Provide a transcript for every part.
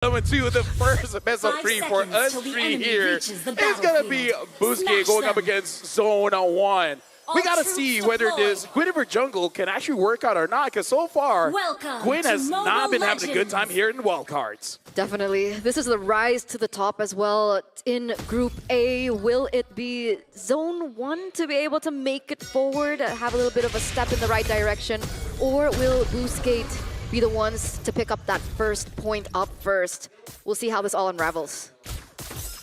Coming to the first best of 3 for us 3 here. It's going to be Boostgate going up against Zone 1. We got to see whether this Guinevere jungle can actually work out or not, because so far, Gwyn has not been having a good time here in wildcards. Definitely. This is the rise to the top as well. In Group A, will it be Zone 1 to be able to make it forward, have a little bit of a step in the right direction, or will Boostgate be the ones to pick up that first point up first? We'll see how this all unravels.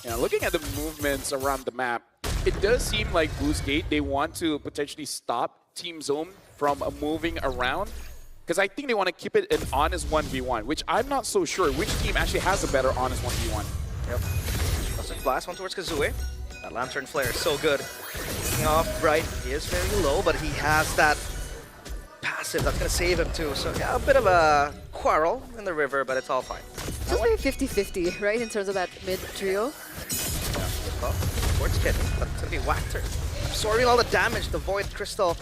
Yeah, looking at the movements around the map, it does seem like Boostgate, they want to potentially stop Team Zone from moving around, because I think they want to keep it an honest 1v1, which I'm not so sure which team actually has a better honest 1v1. Yep. Busting blast, one towards Kazue. That Lantern Flare is so good. Kicking off Bright, he is very low, but he has that passive that's going to save him too. So yeah, a bit of a quarrel in the river, but it's all fine. It's just very 50-50, right, in terms of that mid trio. Yeah, towards Kitten, but it's going to be Wactor. Absorbing all the damage, the Void Crystal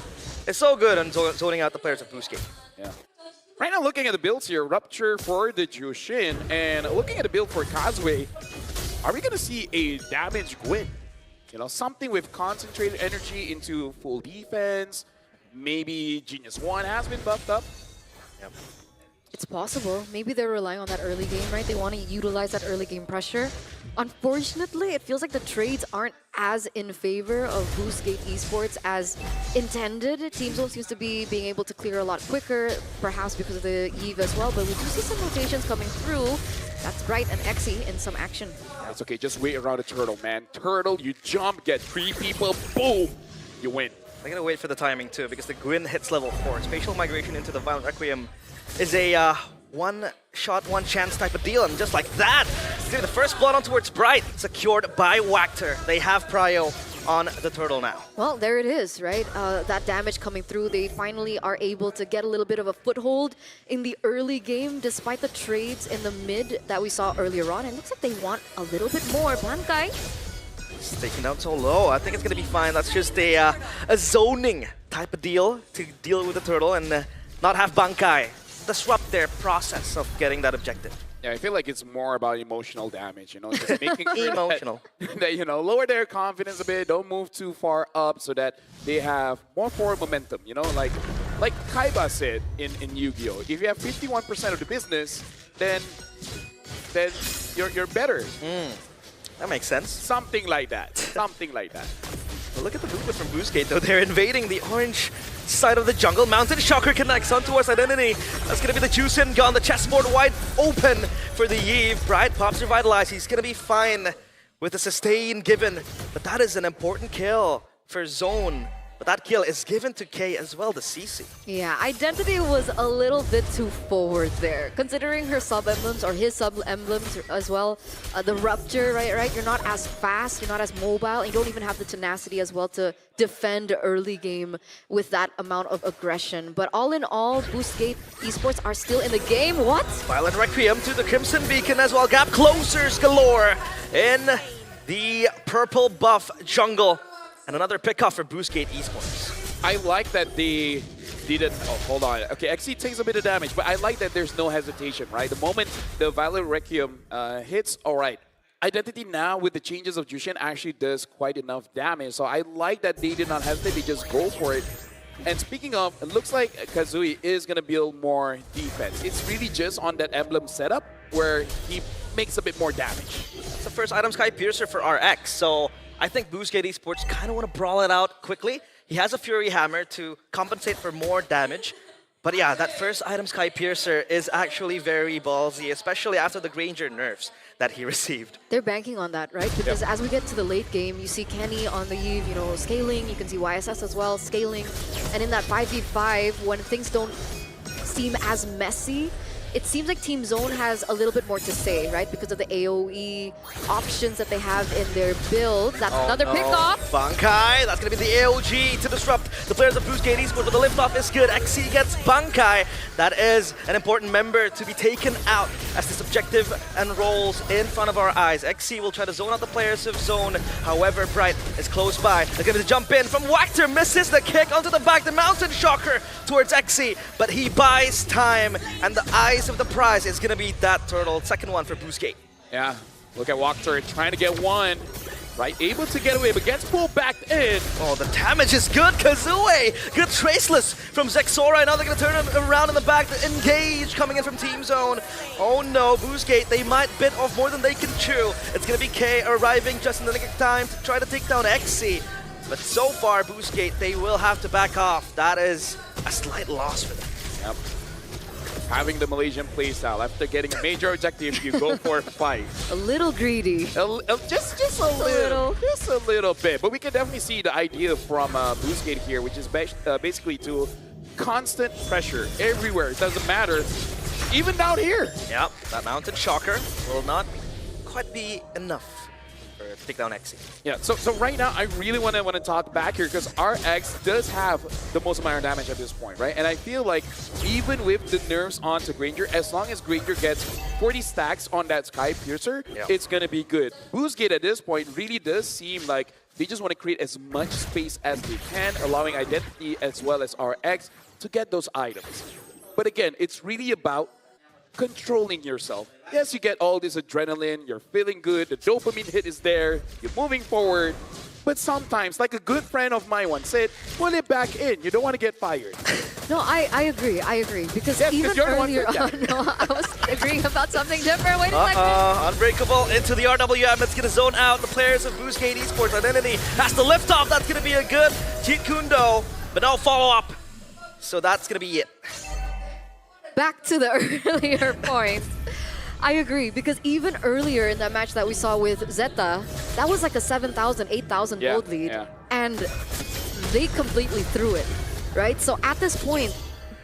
is so good on zoning out the players of Boostgate. Yeah. Right now, looking at the builds here, Rupture for the Jushin, and looking at the build for Kazue, are we going to see a damage Gwyn? You know, something with concentrated energy into full defense. Maybe Genius 1 has been buffed up. Yep. It's possible. Maybe they're relying on that early game, right? They want to utilize that early game pressure. Unfortunately, it feels like the trades aren't as in favor of Boostgate Esports as intended. Team Zone seems to be being able to clear a lot quicker, perhaps because of the Eve as well, but we do see some rotations coming through. That's Bright and Exy in some action. That's okay, just wait around a Turtle, man. Turtle, you jump, get 3 people, boom, you win. They're going to wait for the timing too, because the Gwyn hits level 4. Spatial Migration into the Violent Requiem is a one-shot, one-chance type of deal, and just like that, it's going to be the first blood on towards Bright, secured by Wactor. They have Prio on the Turtle now. Well, there it is, right? That damage coming through, they finally are able to get a little bit of a foothold in the early game, despite the trades in the mid that we saw earlier on. It looks like they want a little bit more. Bankai. It's taken down so low. I think it's going to be fine. That's just a zoning type of deal to deal with the Turtle and not have Bankai disrupt their process of getting that objective. Yeah, I feel like it's more about emotional damage, you know, just making sure emotional. that, you know, lower their confidence a bit, don't move too far up so that they have more forward momentum, you know, like Kaiba said in Yu-Gi-Oh! If you have 51% of the business, then you're better. That makes sense. Something like that. Something like that. Well, look at the movement from Boostgate, though. They're invading the orange side of the jungle. Mountain Shocker connects on towards Identity. That's going to be the Jushin gun. The chessboard wide open for the Eve. Bright pops Revitalize. He's going to be fine with the sustain given. But that is an important kill for Zone. But that kill is given to K as well, the CC. Yeah, Identity was a little bit too forward there, considering her sub-emblems or his sub-emblems as well. The Rupture, right? You're not as fast, you're not as mobile, and you don't even have the tenacity as well to defend early game with that amount of aggression. But all in all, Boostgate Esports are still in the game. What? Violent Requiem to the Crimson Beacon as well. Gap closers galore in the purple buff jungle. And another pickoff for Boostgate Esports. I like that they didn't... Oh, hold on. Okay, XC takes a bit of damage, but I like that there's no hesitation, right? The moment the Violent Requiem hits, all right. Identity now with the changes of Jushin actually does quite enough damage. So I like that they did not hesitate, they just go for it. And speaking of, it looks like Kazui is going to build more defense. It's really just on that emblem setup where he makes a bit more damage. That's the first item Sky Piercer for RX, so I think Boostgate Esports kind of want to brawl it out quickly. He has a Fury Hammer to compensate for more damage. But yeah, that first item Sky Piercer is actually very ballsy, especially after the Granger nerfs that he received. They're banking on that, right? Because as we get to the late game, you see Kenny on the Eve, you know, scaling. You can see YSS as well, scaling. And in that 5v5, when things don't seem as messy, it seems like Team Zone has a little bit more to say, right? Because of the AoE options that they have in their build. That's another pickoff. Bankai, that's going to be the AOG to disrupt the players of Boostgate Esports, but the liftoff is good. XC gets Bankai. That is an important member to be taken out as this objective unrolls in front of our eyes. XC will try to zone out the players of Zone. However, Bright is close by. They're going to jump in from Wactor, misses the kick onto the back. The Mountain Shocker towards XC, but he buys time, and the eyes piece of the prize is going to be that turtle. Second one for Boostgate. Yeah, look at Walker trying to get one. Right, able to get away, but gets pulled back in. Oh, the damage is good. Kazooie, good traceless from Zexora. Now they're going to turn him around in the back. The engage coming in from Team Zone. Oh no, Boostgate, they might bit off more than they can chew. It's going to be K arriving just in the nick of time to try to take down XC. But so far, Boostgate, they will have to back off. That is a slight loss for them. Yep. Having the Malaysian playstyle after getting a major objective, you go for a fight. A little greedy. Just a little bit. But we can definitely see the idea from Boostgate here, which is basically to constant pressure everywhere. It doesn't matter, even down here. Yep, that Mountain Shocker will not quite be enough to take down XC. Yeah, so right now I really want to talk back here because RX does have the most amount of damage at this point, right? And I feel like even with the nerfs onto Granger, as long as Granger gets 40 stacks on that Sky Piercer, it's going to be good. Boostgate at this point really does seem like they just want to create as much space as they can, allowing Identity as well as RX to get those items. But again, it's really about controlling yourself. Yes, you get all this adrenaline, you're feeling good, the dopamine hit is there, you're moving forward. But sometimes, like a good friend of mine once said, pull it back in. You don't want to get fired. No, I agree. Because yes, even earlier on, no, I was agreeing about something different. Wait a second. Unbreakable into the RWM. It's going to zone out the players of Boostgate Esports. Identity has to lift off. That's going to be a good Jeet Kundo, but no follow-up. So that's going to be it. Back to the earlier point. I agree, because even earlier in that match that we saw with Zeta, that was like a 7,000, 8,000 gold lead, and they completely threw it, right? So at this point,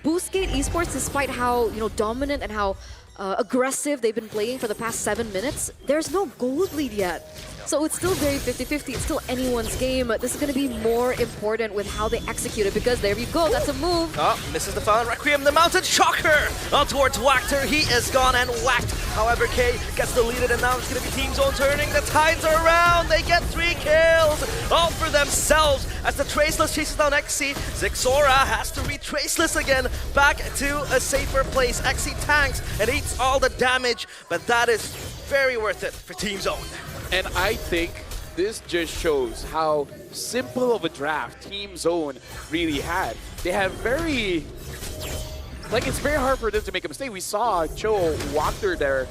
Boostgate Esports, despite how dominant and how aggressive they've been playing for the past 7 minutes, there's no gold lead yet. So it's still very 50-50. It's still anyone's game. This is going to be more important with how they execute it, because there you go. That's a move. Oh, misses the Fallen Requiem. The Mountain Shocker on towards Wactor. He is gone and whacked. However, K gets deleted, and now it's going to be Team Zone turning. The tides are around. They get 3 kills all for themselves as the Traceless chases down XC. Zexora has to reach Traceless again back to a safer place. XC tanks and eats all the damage, but that is very worth it for Team Zone. And I think this just shows how simple of a draft Team Zone really had. They have it's very hard for them to make a mistake. We saw Cho Walker there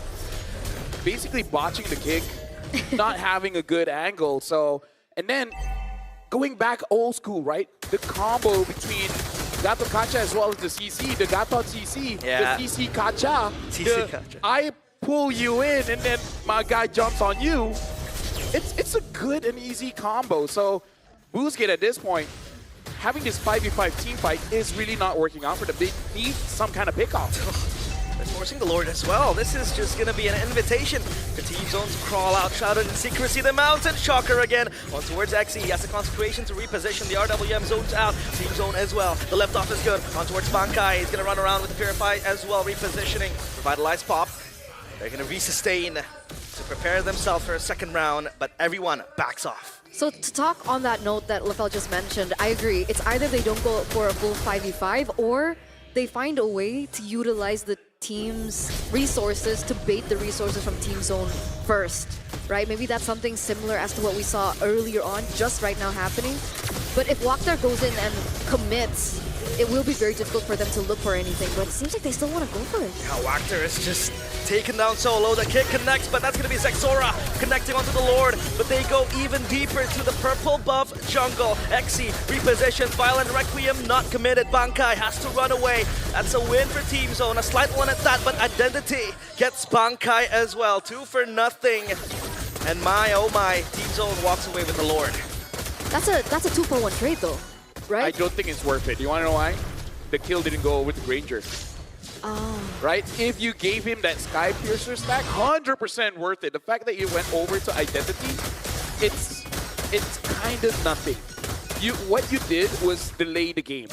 basically botching the kick, not having a good angle. So, and then going back old school, right? The combo between Gato Kacha as well as the CC, the Gato CC, the CC Kacha. I pull you in and then my guy jumps on you. It's a good and easy combo. So Boostgate at this point, having this 5v5 team fight is really not working out for them. They need some kind of pickoff. They're forcing the Lord as well. This is just going to be an invitation for Team Zone to crawl out, shrouded in secrecy. The Mountain Shocker again on towards XE. He has the Consecration to reposition. The RWM zones out. Team Zone as well. The left off is good. On towards Bankai. He's going to run around with the Purify as well, repositioning. Revitalize Pop. They're going to resustain to prepare themselves for a second round, but everyone backs off. So to talk on that note that Lafel just mentioned, I agree. It's either they don't go for a full 5v5 or they find a way to utilize the team's resources to bait the resources from Team Zone first, right? Maybe that's something similar as to what we saw earlier on, just right now happening. But if Wactor goes in and commits, it will be very difficult for them to look for anything, but it seems like they still want to go for it. Yeah, Wactor is just taken down solo. The kick connects, but that's going to be Zexora connecting onto the Lord. But they go even deeper to the purple buff jungle. Xe repositioned, Violent Requiem not committed. Bankai has to run away. That's a win for Team Zone. A slight one at that, but Identity gets Bankai as well. 2-0. And my, oh my, Team Zone walks away with the Lord. That's a 2-for-1 trade though, right? I don't think it's worth it. You want to know why? The kill didn't go over to Granger. Oh. Right? If you gave him that Sky Piercer stack, 100% worth it. The fact that you went over to Identity, it's kind of nothing. What you did was delay the game.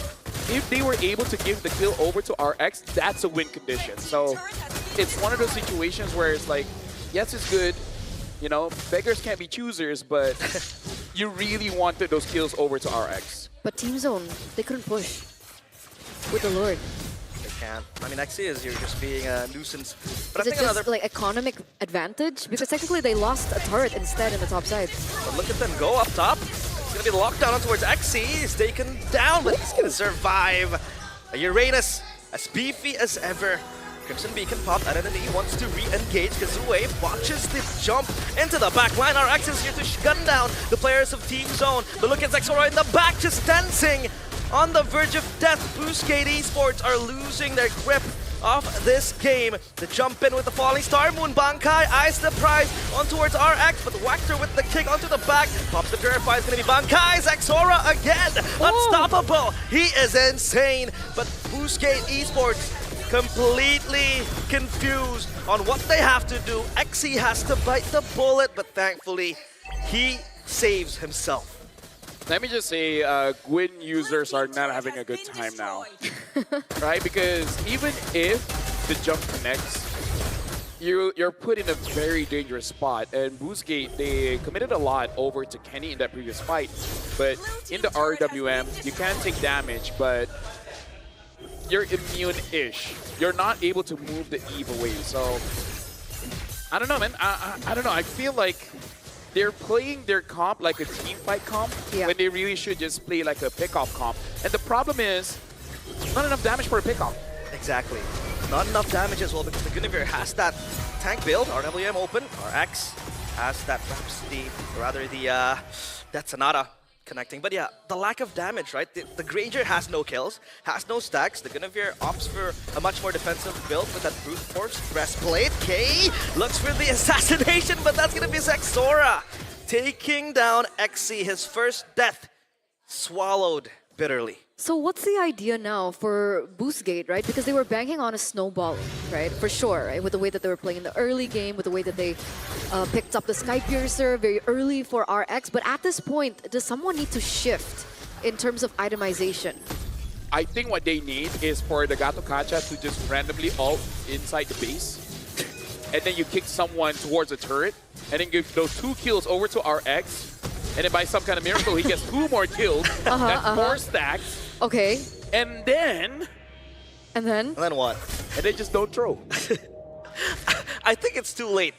If they were able to give the kill over to RX, that's a win condition. So it's one of those situations where it's like, yes, it's good. You know, beggars can't be choosers, but you really wanted those kills over to RX. But Team Zone, they couldn't push with the Lord. They can't. I mean, XC is you're just being a nuisance. But Is I it think just like economic advantage? Because technically they lost a turret instead in the top side. But look at them go up top. It's gonna be locked down towards XC. He's taken down, but he's gonna survive. A Uranus, as beefy as ever. Crimson Beacon popped, Identity wants to re-engage. Kazue watches the jump into the back line. RX is here to gun down the players of Team Zone. But look at Zexora in the back, just dancing on the verge of death. Boostgate Esports are losing their grip of this game. The jump in with the falling star. Moon Bankai eyes the prize on towards RX, but Wactor with the kick onto the back. Pops the Purify, is gonna be Bankai. Zexora again, unstoppable. He is insane, but Boostgate Esports completely confused on what they have to do. XE has to bite the bullet, but thankfully he saves himself. Let me just say, Gwyn users are not having a good time now, right? Because even if the jump connects, you're put in a very dangerous spot. And Boostgate, they committed a lot over to Kenny in that previous fight, but in the RWM, you can take damage, but you're immune-ish. You're not able to move the Eve away. So, I don't know, man. I don't know. I feel like they're playing their comp like a team fight comp when they really should just play like a pick-off comp. And the problem is, not enough damage for a pick-off. Exactly. Not enough damage as well because the Guinevere has that tank build, RWM open, RX has that Rhapsody, or rather the that Sonata connecting. But yeah, the lack of damage, right? The Granger has no kills, has no stacks. The Guinevere opts for a much more defensive build with that Brute Force breastplate. K looks for the assassination, but that's gonna be Zexora taking down XC, his first death swallowed bitterly. So what's the idea now for Boostgate, right? Because they were banking on a snowball, right? For sure, right? With the way that they were playing in the early game, with the way that they picked up the Sky Piercer very early for RX. But at this point, does someone need to shift in terms of itemization? I think what they need is for the Gato Kacha to just randomly ult inside the base. And then you kick someone towards a turret. And then give those 2 kills over to RX. And then by some kind of miracle, he gets 2 more kills. That's 4 stacks. Okay. And then... And then? And then what? And they just don't throw. I think it's too late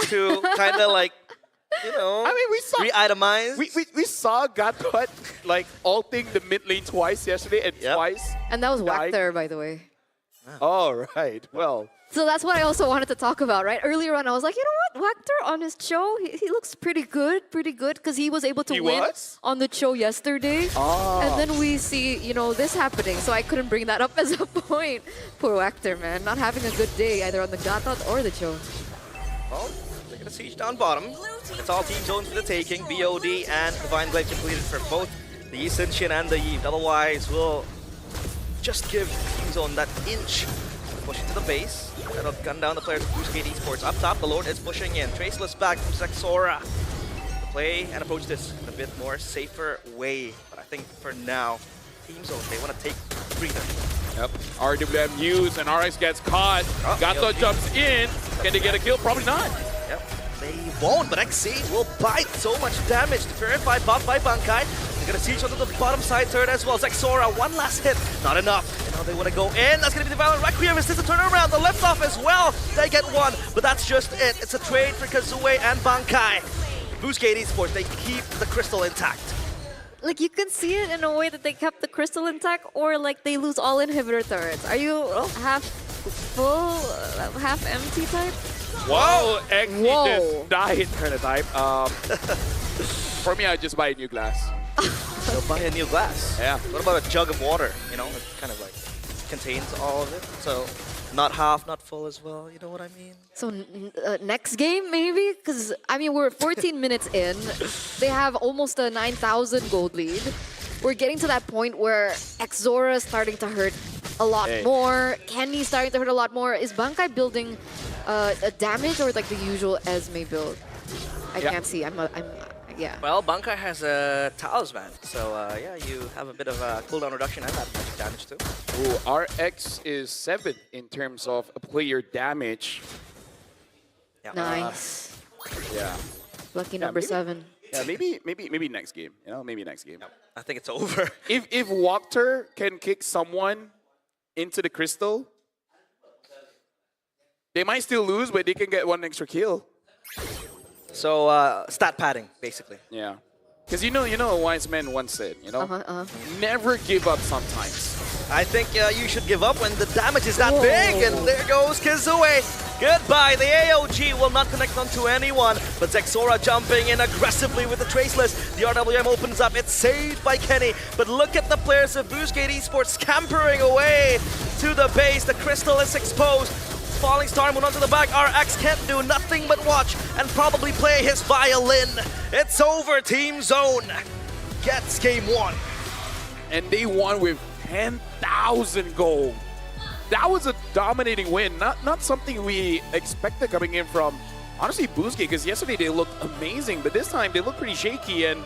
to kind of like, you know, I mean, we saw re-itemize. we saw Gatot like ulting the mid lane twice yesterday and twice. And that was died. Wactor, by the way. Oh, right. Well... So that's what I also wanted to talk about, right? Earlier on, I was like, you know what? Wactor on his show, he looks pretty good, because he was able to win on the show yesterday. Oh. And then we see, you know, this happening. So I couldn't bring that up as a point. Poor Wactor, man. Not having a good day either on the Gatot or the show. Well, they're going to siege down bottom. It's all Team Zones for the taking. BOD and Divine Blade completed for both the Yi Shin and the Yi. Otherwise, we'll just give Team Zone that inch push into the base. That'll gun down the players of Boostgate Esports. Up top, the Lord is pushing in. Traceless back from Zexora to play and approach this in a bit more safer way. But I think for now, Team Zone, they want to take a breather. Yep. RWM used and RX gets caught. Gato jumps in. Can they get a kill? Probably not. Yep. They won't, but XC will bite so much damage. The Purified buff by Bankai. They're going to siege onto the bottom side turret as well. Zexora, one last hit. Not enough. And now they want to go in. That's going to be the Violent Requiem. It's a turn around. The left off as well. They get one, but that's just it. It's a trade for Kazue and Bankai. Boostgate Esports, they keep the crystal intact. Like, you can see it in a way that they kept the crystal intact, or like they lose all inhibitor turrets. Are you half full, half empty type? Whoa! XE just died kind of type. For me, I'd just buy a new glass. They'll buy a new glass. Yeah. What about a jug of water? You know, it kind of like contains all of it. So not half, not full as well. You know what I mean? So next game maybe? Because I mean we're 14 minutes in. They have almost a 9,000 gold lead. We're getting to that point where Exora is starting to hurt a lot more. Kenny's starting to hurt a lot more. Is Bankai building a damage or like the usual Esme build? I can't see. Yeah. Well, Bankai has a talisman, so yeah, you have a bit of a cooldown reduction and that magic damage too. Ooh, RX is 7th in terms of player damage. Yeah. Nice. Yeah. Lucky number maybe, 7. Yeah, maybe next game. You know, maybe next game. I think it's over. If Wactor can kick someone into the crystal, They might still lose, but they can get one extra kill. So stat padding, basically. Yeah. Because you know a wise man once said, never give up sometimes. I think you should give up when the damage is that big, and there goes Kazue. Goodbye. The AOG will not connect onto anyone, but Zexora jumping in aggressively with the Traceless. The RWM opens up. It's saved by Kenny, but look at the players of Boostgate Esports scampering away to the base. The Crystal is exposed. Falling Star moved onto the back. RX can't do nothing but watch and probably play his violin. It's over. Team Zone gets game 1. And they won with 10,000 gold. That was a dominating win. Not something we expected coming in from, honestly, Boostgate, because yesterday they looked amazing, but this time they look pretty shaky. And